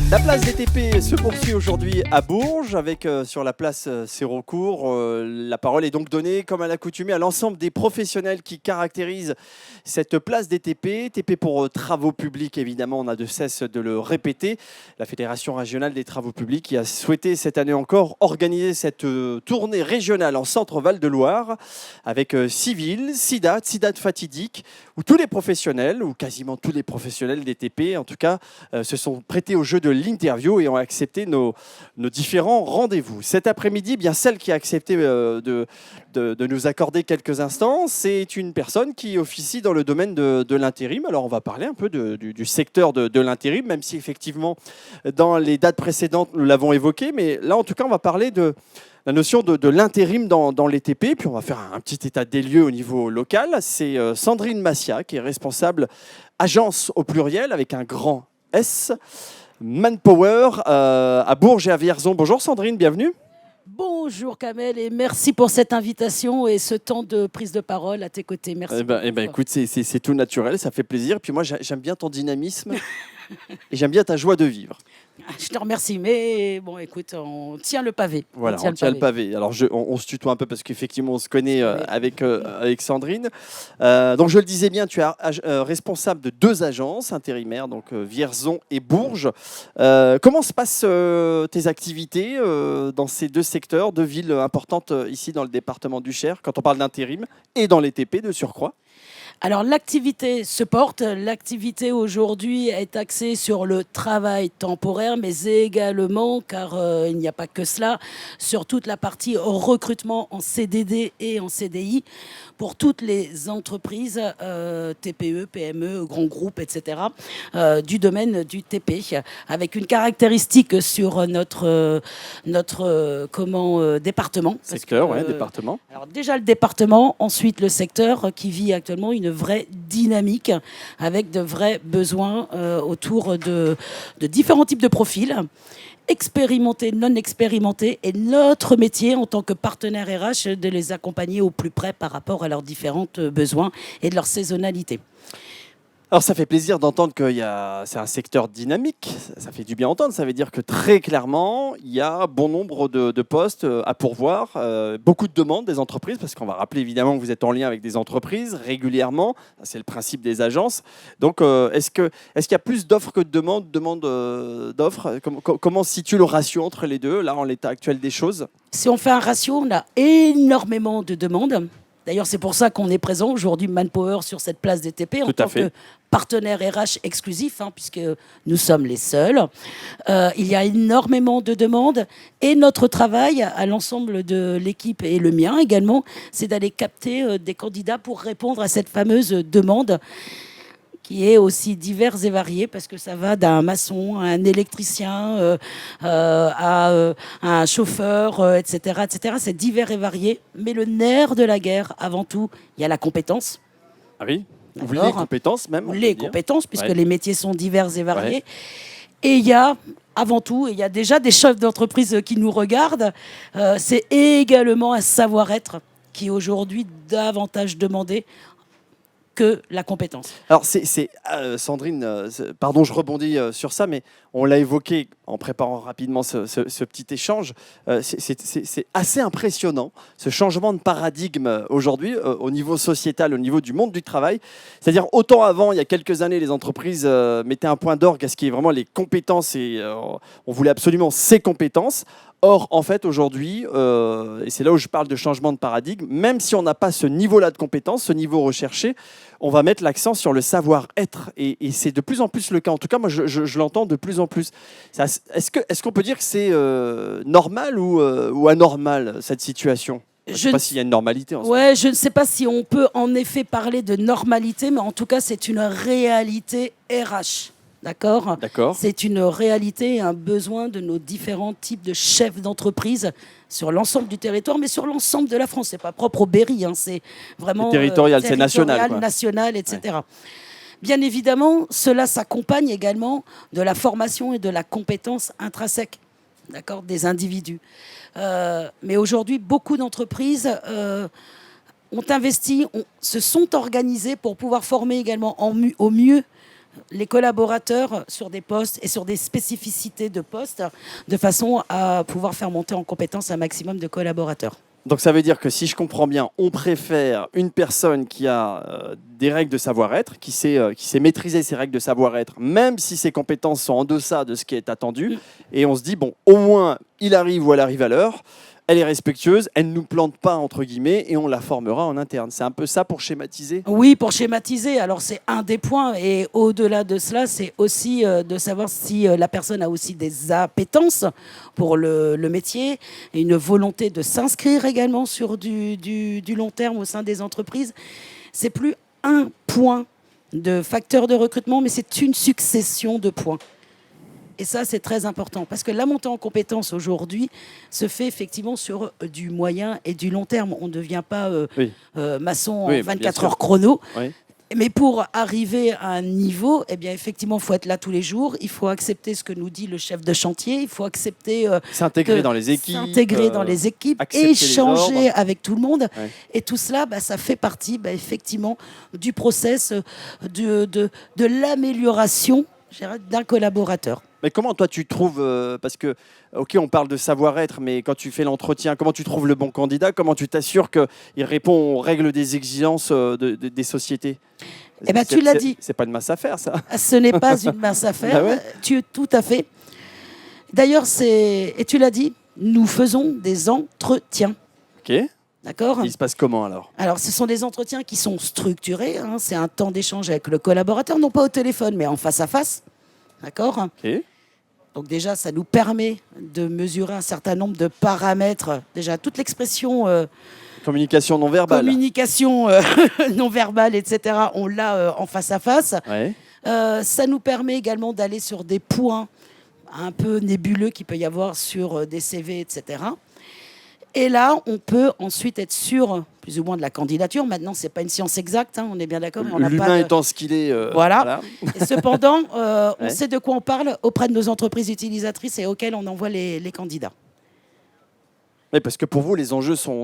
La place des TP se poursuit aujourd'hui à Bourges avec sur la place Sérocourt. La parole est donc donnée comme à l'accoutumée à l'ensemble des professionnels qui caractérisent cette place des TP. TP pour travaux publics évidemment, on a de cesse de le répéter. La Fédération régionale des travaux publics qui a souhaité cette année encore organiser cette tournée régionale en centre Val-de-Loire avec 6 villes, 6 dates fatidiques où tous les professionnels ou quasiment tous les professionnels des TP en tout cas se sont prêtés au jeu de l'interview et ont accepté nos différents rendez-vous. Cet après-midi, bien celle qui a accepté de nous accorder quelques instants, c'est une personne qui officie dans le domaine de l'intérim. Alors on va parler un peu du secteur de l'intérim, même si effectivement dans les dates précédentes nous l'avons évoqué, mais là en tout cas on va parler de la notion de l'intérim dans les TP, puis on va faire un petit état des lieux au niveau local. C'est Sandrine Massia qui est responsable agence au pluriel avec un grand S, Manpower à Bourges et à Vierzon. Bonjour Sandrine, bienvenue. Bonjour Kamel et merci pour cette invitation et ce temps de prise de parole à tes côtés. Merci. Écoute, c'est tout naturel, ça fait plaisir. Puis moi j'aime bien ton dynamisme et j'aime bien ta joie de vivre. Je te remercie, mais bon, écoute, on tient le pavé. Voilà, on tient le pavé. Alors, on se tutoie un peu parce qu'effectivement, on se connaît avec Sandrine. Donc, je le disais bien, tu es responsable de 2 agences intérimaires, donc Vierzon et Bourges. Comment se passent tes activités dans ces 2 secteurs, 2 villes importantes ici dans le département du Cher, quand on parle d'intérim et dans les TP de surcroît? Alors l'activité se porte, l'activité aujourd'hui est axée sur le travail temporaire, mais également, car il n'y a pas que cela, sur toute la partie recrutement en CDD et en CDI pour toutes les entreprises TPE, PME, grands groupes, etc. Du domaine du TP, avec une caractéristique sur notre département. Secteur, département. Alors déjà le département, ensuite le secteur qui vit actuellement une vraie dynamique avec de vrais besoins autour de différents types de profils, expérimentés, non expérimentés, et notre métier en tant que partenaire RH de les accompagner au plus près par rapport à leurs différents besoins et de leur saisonnalité. Alors ça fait plaisir d'entendre que c'est un secteur dynamique, ça fait du bien entendre, ça veut dire que très clairement, il y a bon nombre de postes à pourvoir, beaucoup de demandes des entreprises, parce qu'on va rappeler évidemment que vous êtes en lien avec des entreprises régulièrement, c'est le principe des agences. Donc est-ce qu'il y a plus d'offres que de demandes, d'offres? Comment se situe le ratio entre les deux, là en l'état actuel des choses? Si on fait un ratio, on a énormément de demandes. D'ailleurs, c'est pour ça qu'on est présent aujourd'hui, Manpower, sur cette place des TP, en tant que partenaire RH exclusif, puisque nous sommes les seuls. Il y a énormément de demandes et notre travail à l'ensemble de l'équipe et le mien également, c'est d'aller capter des candidats pour répondre à cette fameuse demande qui est aussi divers et varié, parce que ça va d'un maçon à un électricien, à un chauffeur, etc., etc. C'est divers et varié, mais le nerf de la guerre, avant tout, il y a la compétence. Ah oui, ou les compétences même. Les compétences, puisque les métiers sont divers et variés. Ouais. Et il y a, avant tout, il y a déjà des chefs d'entreprise qui nous regardent, c'est également un savoir-être qui est aujourd'hui davantage demandé que la compétence. Alors, Sandrine, pardon, je rebondis sur ça, mais on l'a évoqué en préparant rapidement ce petit échange. C'est assez impressionnant, ce changement de paradigme aujourd'hui au niveau sociétal, au niveau du monde du travail. C'est-à-dire, autant avant, il y a quelques années, les entreprises mettaient un point d'orgue à ce qui est vraiment les compétences et on voulait absolument ces compétences. Or, en fait, aujourd'hui, et c'est là où je parle de changement de paradigme, même si on n'a pas ce niveau-là de compétence, ce niveau recherché, on va mettre l'accent sur le savoir-être. Et c'est de plus en plus le cas. En tout cas, moi, je l'entends de plus en plus. Est-ce qu'on peut dire que c'est normal ou anormal, cette situation ? Je ne sais pas s'il y a une normalité en soi. Je ne sais pas si on peut en effet parler de normalité, mais en tout cas, c'est une réalité RH. D'accord. C'est une réalité et un besoin de nos différents types de chefs d'entreprise sur l'ensemble du territoire, mais sur l'ensemble de la France. C'est pas propre au Berry, c'est vraiment territorial, c'est national, national, etc. Ouais. Bien évidemment, cela s'accompagne également de la formation et de la compétence intrinsèque, d'accord, des individus. Mais aujourd'hui, beaucoup d'entreprises ont investi, se sont organisées pour pouvoir former également au mieux les collaborateurs sur des postes et sur des spécificités de postes, de façon à pouvoir faire monter en compétence un maximum de collaborateurs. Donc ça veut dire que si je comprends bien, on préfère une personne qui a des règles de savoir-être, qui sait maîtriser ses règles de savoir-être, même si ses compétences sont en deçà de ce qui est attendu. Et on se dit, bon, au moins, il arrive ou elle arrive à l'heure, elle est respectueuse, elle ne nous plante pas, entre guillemets, et on la formera en interne. C'est un peu ça pour schématiser ? Oui, pour schématiser. Alors, c'est un des points. Et au-delà de cela, c'est aussi de savoir si la personne a aussi des appétences pour le métier et une volonté de s'inscrire également sur du long terme au sein des entreprises. C'est plus un point de facteur de recrutement, mais c'est une succession de points. Et ça, c'est très important parce que la montée en compétences aujourd'hui se fait effectivement sur du moyen et du long terme. On ne devient pas maçon en 24 heures chrono. Oui. Mais pour arriver à un niveau, eh bien, effectivement, il faut être là tous les jours. Il faut accepter ce que nous dit le chef de chantier. Il faut accepter s'intégrer dans les équipes, échanger avec tout le monde. Ouais. Et tout cela, ça fait partie effectivement du process de l'amélioration d'un collaborateur. Mais comment toi tu trouves, parce que, ok, on parle de savoir-être, mais quand tu fais l'entretien, comment tu trouves le bon candidat ? Comment tu t'assures qu'il répond aux règles des exigences des sociétés ? Eh ben, tu l'as dit. C'est pas une mince affaire, ça. Ce n'est pas une mince affaire. Ouais. Tu es tout à fait. D'ailleurs, et tu l'as dit, nous faisons des entretiens. Ok. D'accord. Il se passe comment alors ? Alors, ce sont des entretiens qui sont structurés. C'est un temps d'échange avec le collaborateur, non pas au téléphone, mais en face à face. D'accord ? Ok. Donc déjà, ça nous permet de mesurer un certain nombre de paramètres. Déjà, toute l'expression... communication non verbale. Communication non verbale, etc. On l'a en face à face. Ouais. Ça nous permet également d'aller sur des points un peu nébuleux qu'il peut y avoir sur des CV, etc. Et là, on peut ensuite être sûr, plus ou moins, de la candidature. Maintenant, ce n'est pas une science exacte, on est bien d'accord. L'humain étant ce qu'il est. Voilà. Et cependant, on sait de quoi on parle auprès de nos entreprises utilisatrices et auxquelles on envoie les candidats. Oui, parce que pour vous, les enjeux sont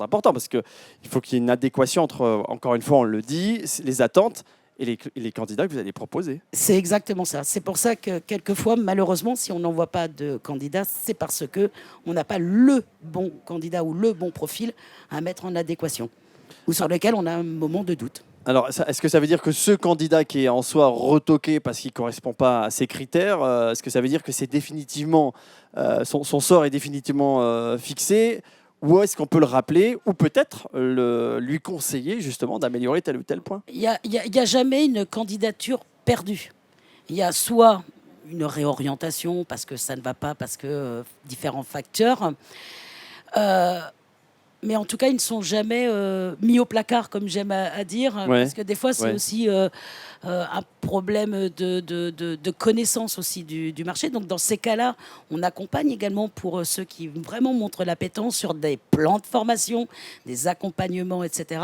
importants, parce qu'il faut qu'il y ait une adéquation entre, encore une fois, on le dit, les attentes et les candidats que vous allez proposer. C'est exactement ça. C'est pour ça que quelquefois, malheureusement, si on n'envoie pas de candidats, c'est parce qu'on n'a pas le bon candidat ou le bon profil à mettre en adéquation, ou sur lequel on a un moment de doute. Alors, est-ce que ça veut dire que ce candidat qui est en soi retoqué parce qu'il ne correspond pas à ces critères, est-ce que ça veut dire que c'est définitivement, son sort est définitivement fixé ? Ou est-ce qu'on peut le rappeler ou peut-être lui conseiller justement d'améliorer tel ou tel point ? Il n'y a jamais une candidature perdue. Il y a soit une réorientation parce que ça ne va pas, parce que différents facteurs. Mais en tout cas, ils ne sont jamais mis au placard, comme j'aime à dire. Ouais. Parce que des fois, c'est aussi un problème de connaissance aussi du marché. Donc, dans ces cas-là, on accompagne également pour ceux qui vraiment montrent l'appétence sur des plans de formation, des accompagnements, etc.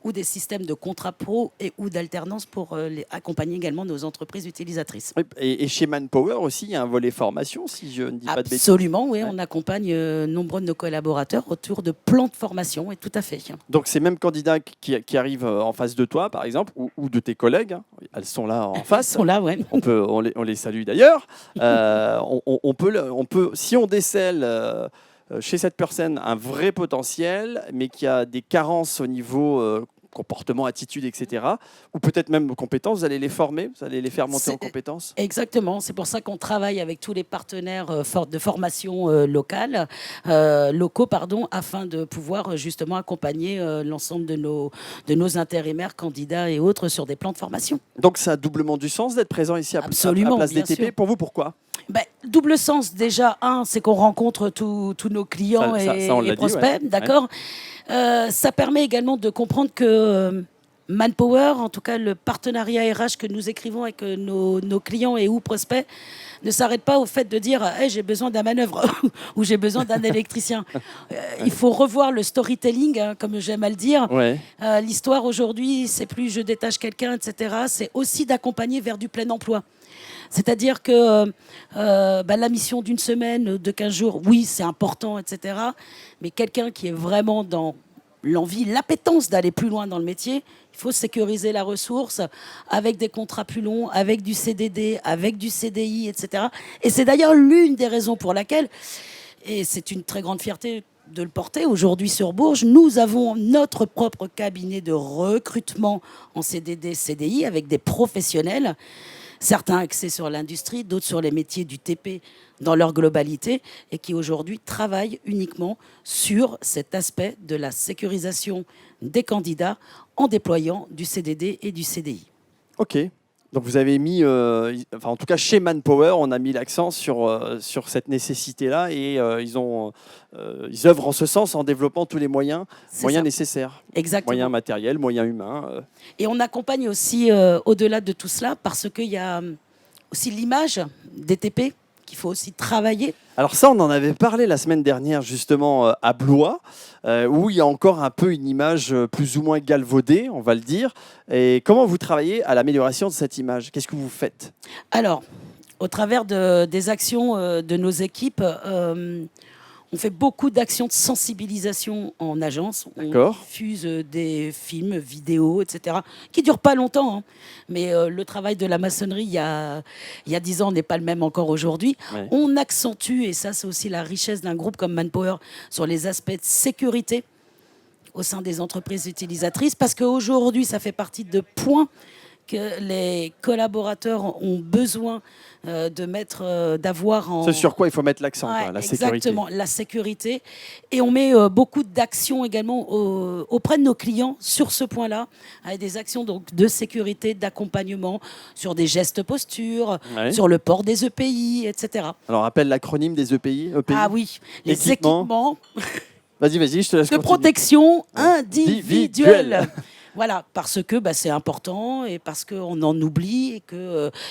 ou des systèmes de contrats pro ou d'alternance pour accompagner également nos entreprises utilisatrices. Et chez Manpower aussi, il y a un volet formation, si je ne dis pas de bêtises. Absolument, oui. On accompagne nombreux de nos collaborateurs autour de plans de formation, et tout à fait. Donc, ces mêmes candidats qui arrivent en face de toi, par exemple, ou de tes collègues, elles sont là en face. Elles sont là, oui. On les salue d'ailleurs. On peut, si on décèle chez cette personne un vrai potentiel, mais qui a des carences au niveau comportement, attitude, etc., ou peut-être même compétences, vous allez les former, vous allez les faire monter en compétences ? Exactement, c'est pour ça qu'on travaille avec tous les partenaires de formation locaux, afin de pouvoir justement accompagner l'ensemble de nos intérimaires, candidats et autres sur des plans de formation. Donc ça a doublement du sens d'être présent ici à Place DTP. Sûr. Pour vous, pourquoi ? Double sens, déjà, c'est qu'on rencontre tous nos clients et prospects, d'accord ? Ouais. Ça permet également de comprendre que Manpower, en tout cas le partenariat RH que nous écrivons avec nos clients et ou prospects, ne s'arrête pas au fait de dire hey, j'ai besoin d'un manœuvre ou j'ai besoin d'un électricien. Il faut revoir le storytelling, hein, comme j'aime à le dire. Ouais. L'histoire aujourd'hui, c'est plus je détache quelqu'un, etc. C'est aussi d'accompagner vers du plein emploi. C'est-à-dire que la mission d'une semaine, de 15 jours, oui, c'est important, etc. Mais quelqu'un qui est vraiment dans l'envie, l'appétence d'aller plus loin dans le métier, il faut sécuriser la ressource avec des contrats plus longs, avec du CDD, avec du CDI, etc. Et c'est d'ailleurs l'une des raisons pour laquelle, et c'est une très grande fierté de le porter aujourd'hui sur Bourges, nous avons notre propre cabinet de recrutement en CDD, CDI avec des professionnels, certains axés sur l'industrie, d'autres sur les métiers du TP dans leur globalité, et qui aujourd'hui travaillent uniquement sur cet aspect de la sécurisation des candidats en déployant du CDD et du CDI. Ok. Donc vous avez mis, en tout cas chez Manpower, on a mis l'accent sur cette nécessité-là et ils œuvrent en ce sens en développant tous les moyens nécessaires. Exactement. Moyens matériels, moyens humains. Et on accompagne aussi au-delà de tout cela parce qu'il y a aussi l'image des TP qu'il faut aussi travailler. Alors ça, on en avait parlé la semaine dernière justement à Blois, où il y a encore un peu une image plus ou moins galvaudée, on va le dire. Et comment vous travaillez à l'amélioration de cette image? Qu'est-ce que vous faites? Alors, au travers des actions de nos équipes, on fait beaucoup d'actions de sensibilisation en agence. On diffuse des films, vidéos, etc., qui ne durent pas longtemps. Hein. Mais le travail de la maçonnerie, il y a 10 ans, n'est pas le même encore aujourd'hui. Ouais. On accentue, et ça c'est aussi la richesse d'un groupe comme Manpower, sur les aspects de sécurité au sein des entreprises utilisatrices, parce qu'aujourd'hui, ça fait partie de points que les collaborateurs ont besoin d'avoir en... C'est sur quoi il faut mettre l'accent, la sécurité. Exactement, la sécurité. Et on met beaucoup d'actions également auprès de nos clients sur ce point-là, avec des actions donc, de sécurité, d'accompagnement, sur des gestes postures, sur le port des EPI, etc. Alors, rappelle l'acronyme des EPI. Ah oui, les équipements... Vas-y, je te laisse de continuer. Protection individuelle. Voilà, parce que c'est important et parce qu'on en oublie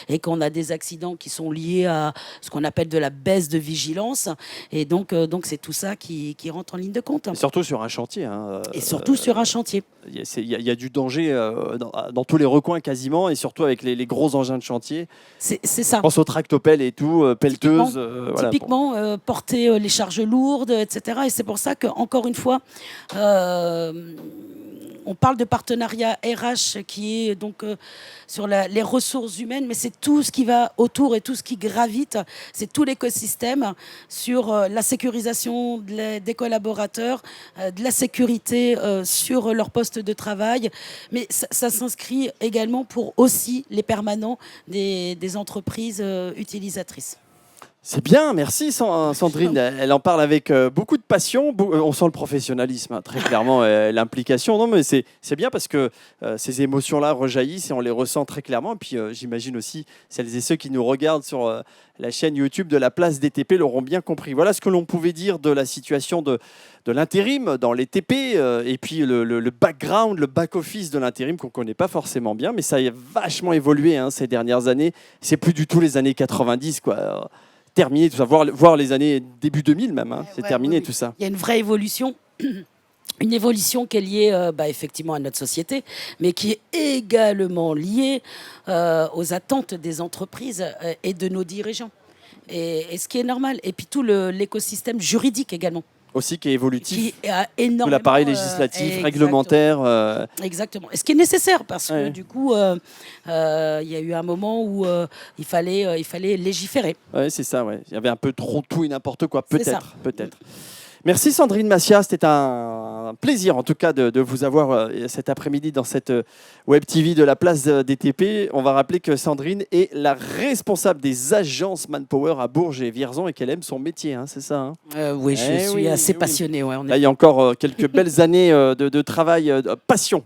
et qu'on a des accidents qui sont liés à ce qu'on appelle de la baisse de vigilance. Et donc c'est tout ça qui rentre en ligne de compte. Et surtout sur un chantier. Hein, et surtout sur un chantier. Il y a du danger dans tous les recoins quasiment, et surtout avec les gros engins de chantier. C'est ça. Je pense aux tractopelles et tout, pelleteuses. Typiquement, porter les charges lourdes, etc. Et c'est pour ça qu'encore une fois... on parle de partenariat RH qui est donc sur les ressources humaines, mais c'est tout ce qui va autour et tout ce qui gravite, c'est tout l'écosystème sur la sécurisation des collaborateurs, de la sécurité sur leur poste de travail, mais ça s'inscrit également pour aussi les permanents des entreprises utilisatrices. C'est bien, merci Sandrine. Elle en parle avec beaucoup de passion. On sent le professionnalisme, très clairement, l'implication. Non, mais c'est bien parce que ces émotions-là rejaillissent et on les ressent très clairement. Et puis j'imagine aussi celles et ceux qui nous regardent sur la chaîne YouTube de la place des TP l'auront bien compris. Voilà ce que l'on pouvait dire de la situation de l'intérim dans les TP et puis le background, le back-office de l'intérim qu'on ne connaît pas forcément bien, mais ça a vachement évolué ces dernières années. C'est plus du tout les années 90, quoi. Terminé tout ça, voir les années début 2000 même, c'est terminé tout ça. Il y a une vraie évolution, une évolution qui est liée effectivement à notre société, mais qui est également liée aux attentes des entreprises et de nos dirigeants. Et ce qui est normal. Et puis tout l'écosystème juridique également. Aussi qui est évolutif, qui a énormément, tout l'appareil législatif, réglementaire. Exactement. Et ce qui est nécessaire, parce que du coup, il y a eu un moment où il fallait légiférer. Oui, c'est ça, ouais. Il y avait un peu trop tout et n'importe quoi, peut-être. Merci Sandrine Massia, c'était un plaisir en tout cas de vous avoir cet après-midi dans cette Web TV de la place des TP. On va rappeler que Sandrine est la responsable des agences Manpower à Bourges et Vierzon et qu'elle aime son métier, c'est ça Oui, je suis assez passionnée. Ouais, Là, il y a encore quelques belles années de travail, de passion.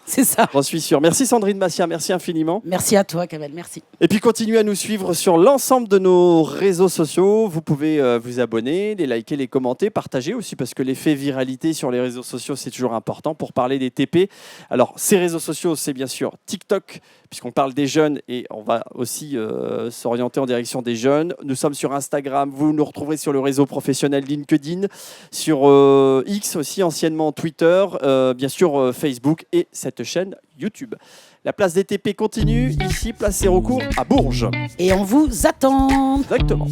C'est ça. J'en suis sûr. Merci Sandrine Massia, merci infiniment. Merci à toi Kamel, merci. Et puis continuez à nous suivre sur l'ensemble de nos réseaux sociaux. Vous pouvez vous abonner, les liker, les commenter, partager aussi, parce que l'effet viralité sur les réseaux sociaux, c'est toujours important pour parler des TP. Alors, ces réseaux sociaux, c'est bien sûr TikTok, puisqu'on parle des jeunes et on va aussi s'orienter en direction des jeunes. Nous sommes sur Instagram, vous nous retrouverez sur le réseau professionnel LinkedIn, sur X aussi, anciennement Twitter, bien sûr Facebook et cette chaîne YouTube. La place des TP continue, ici, place Sérocourt à Bourges. Et on vous attend. Exactement.